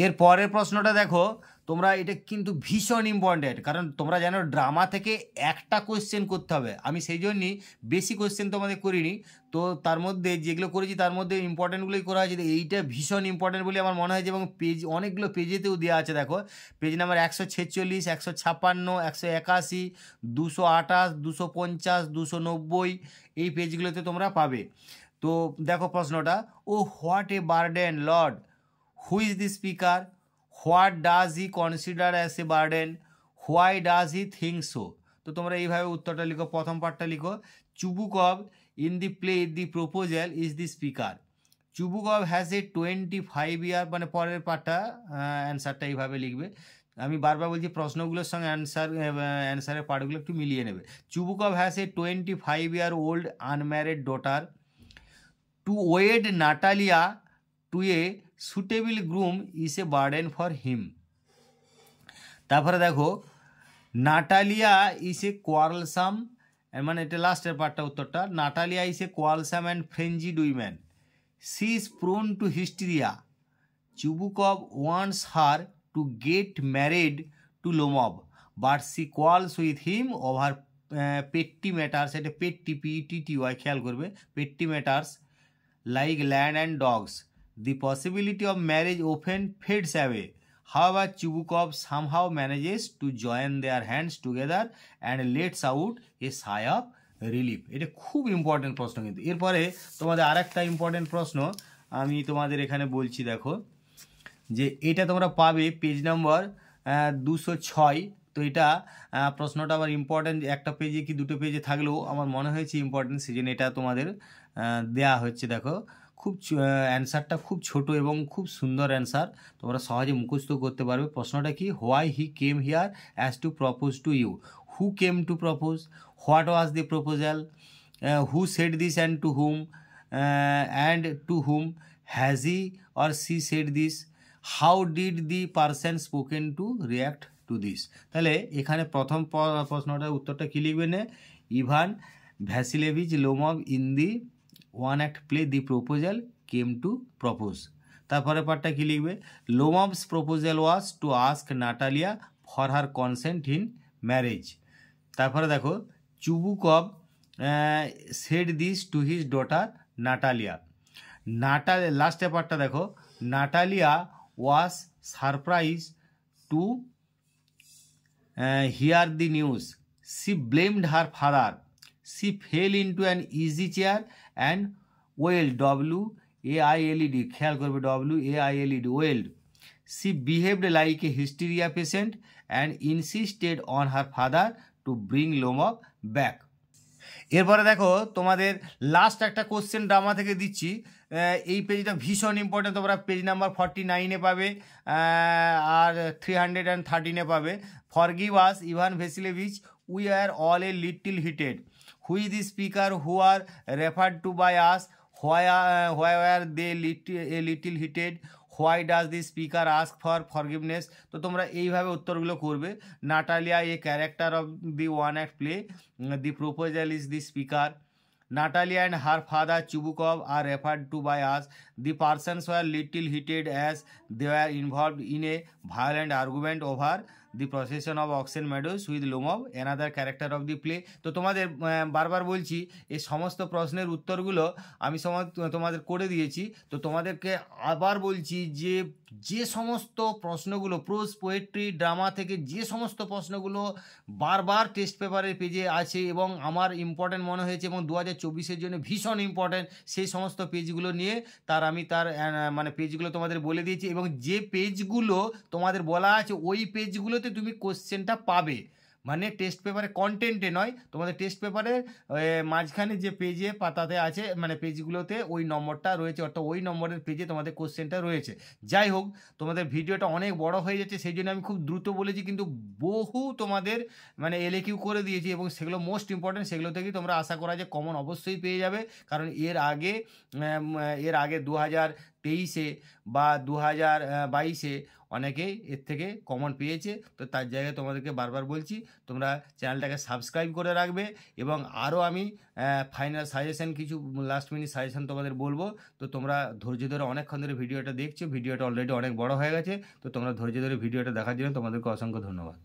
এর পরের প্রশ্নটা দেখো তোমরা, এটা কিন্তু ভীষণ important, কারণ তোমরা জানো ড্রামা থেকে একটা কোয়েশ্চেন করতে হবে। আমি সেই জন্যই বেশি কোয়েশ্চেন তোমাদের করিনি, তো তার মধ্যে যেগুলো করেছি তার মধ্যে ইম্পর্টেন্টগুলোই করা হয়েছে। এইটা ভীষণ ইম্পর্টেন্ট বলে আমার মনে হয়েছে, এবং পেজ অনেকগুলো পেজেতেও দেওয়া আছে। দেখো পেজ নাম্বার 146, 156, 181, 228, 250, 290 এই পেজগুলোতে তোমরা পাবে। তো দেখো প্রশ্নটা, oh what a burden lord, who is the speaker, what does he consider as a burden, why does he think so. তো তোমরা এইভাবে উত্তরটা লিখো। প্রথম পার্টটা লিখো, Chubukov in the play the proposal is the speaker. Chubukov has a 25 year, মানে পরের পার্টটা অ্যান্সারটা এইভাবে লিখবে। আমি বারবার বলছি প্রশ্নগুলোর সঙ্গে অ্যান্সারের পার্টগুলো একটু মিলিয়ে নেবে। Chubukov has a 25 year old unmarried daughter. To wed Natalia to a suitable groom is a burden for him. তারপরে দেখো, নাটালিয়া ইজ এ কোয়ারলসাম, মানে এটা লাস্টের পার্টটা উত্তরটা। Natalia is a quarrelsome and frenzied woman. She is prone to hysteria. Chubukov wants her to get married to Lomov, but she quarrels with him over petty matters. এটা petty, PETTY, খেয়াল করবে, petty matters like land and dogs. The possibility of marriage often fades away. However, Chubukov somehow manages to join their hands together and lets out a sigh of relief. এটা খুব important প্রশ্ন কিন্তু। এরপরে তোমাদের আরেকটা important প্রশ্ন আমি তোমাদের এখানে বলছি, দেখো যে এটা তোমরা পাবে পেজ নম্বর 206। তো এটা প্রশ্নটা আমার ইম্পর্টেন্ট, একটা পেজে কি দুটো পেজে থাকলেও আমার মনে হয়েছে ইম্পর্টেন্ট, সেজন্য এটা তোমাদের দেয়া হচ্ছে। দেখো খুব অ্যান্সারটা খুব ছোট এবং খুব সুন্দর অ্যান্সার, তোমরা সহজে মুখস্থ করতে পারবে। প্রশ্নটা কি, why he came here as to propose to you. Who came to propose, what was the proposal, who said this and to whom, and to whom has he or she said this, how did the person spoken to react to this. তাহলে এখানে প্রথম প্রশ্নটার উত্তরটা কী লিখবে না, Ivan Vassilievitch Lomov in the one act play the proposal came to propose. তারপরে পার্টটা কী লিখবে, লোমভস proposal was to ask Natalia for her consent in marriage. তারপরে দেখো, Chubukov said this to his daughter Natalia. লাস্টের পার্টটা দেখো, Natalia was surprise to hear the news, she blamed her father, she fell into an easy chair and wailed, WAILED, খেয়াল করবে, WAILED, wailed. She behaved like a hysteria patient and insisted on her father to bring Lomov back. এরপরে দেখো তোমাদের last একটা question drama থেকে দিচ্ছি। এই পেজটা ভীষণ ইম্পর্টেন্ট, তোমরা পেজ নাম্বার 49-এ পাবে আর 313-এ পাবে। Forgive us Ivan Vassilievitch, we are all a little heated. Who is the speaker who are referred to by us, why are they a little heated, why does the speaker ask for forgiveness. তো তোমরা এইভাবে উত্তরগুলো করবে। Natalia a character of the one act play, the proposal is the speaker. Natalia and her father Chubukov are referred to by us. The persons were little heated as they were involved in a violent argument over the procession of Oxen Meadows with Lomov, another character of the play. তো তোমাদের বারবার বলছি এই সমস্ত প্রশ্নের উত্তরগুলো আমি তোমাদের করে দিয়েছি। তো তোমাদেরকে আবার বলছি যে যে সমস্ত প্রশ্নগুলো প্রোজ, পোয়েট্রি, ড্রামা থেকে যে সমস্ত প্রশ্নগুলো বারবার টেস্ট পেপারের পেজে আছে এবং আমার ইম্পর্টেন্ট মনে হয়েছে এবং 2024-এর জন্য ভীষণ ইম্পর্টেন্ট, সেই সমস্ত পেজগুলো নিয়ে আমি তার মানে পেজগুলো তোমাদের বলে দিয়েছি। এবং যে পেজগুলো তোমাদের বলা আছে ওই পেজগুলোতে তুমি কোশ্চেনটা পাবে, মানে টেস্ট পেপারে কন্টেন্টে নয়, তোমাদের টেস্ট পেপারের মাঝখানে যে পেজে পাতাতে আছে, মানে পেজগুলোতে ওই নম্বরটা রয়েছে, অর্থাৎ ওই নম্বরের পেজে তোমাদের কোশ্চেনটা রয়েছে। যাই হোক, তোমাদের ভিডিওটা অনেক বড় হয়ে যাচ্ছে, সেই জন্য আমি খুব দ্রুত বলেছি, কিন্তু বহু তোমাদের মানে এলএকিউ করে দিয়েছি, এবং সেগুলো মোস্ট ইম্পর্টেন্ট, সেগুলো থেকেই তোমরা আশা করা যে কমন অবশ্যই পেয়ে যাবে। কারণ এর আগে 2023-এ বা 2022-এ অনেকেই এর থেকে কমন পেয়েছে। তো তার জায়গায় তোমাদেরকে বারবার বলছি, তোমরা চ্যানেলটাকে সাবস্ক্রাইব করে রাখবে, এবং আরও আমি ফাইনাল সাজেশন, কিছু লাস্ট মিনিট সাজেশন তোমাদের বলবো। তো তোমরা ধৈর্য ধরে অনেকক্ষণ ধরে ভিডিওটা দেখছো, ভিডিওটা অলরেডি অনেক বড় হয়ে গেছে, তো তোমরা ধৈর্য ধরে ভিডিওটা দেখার জন্য তোমাদেরকে অসংখ্য ধন্যবাদ।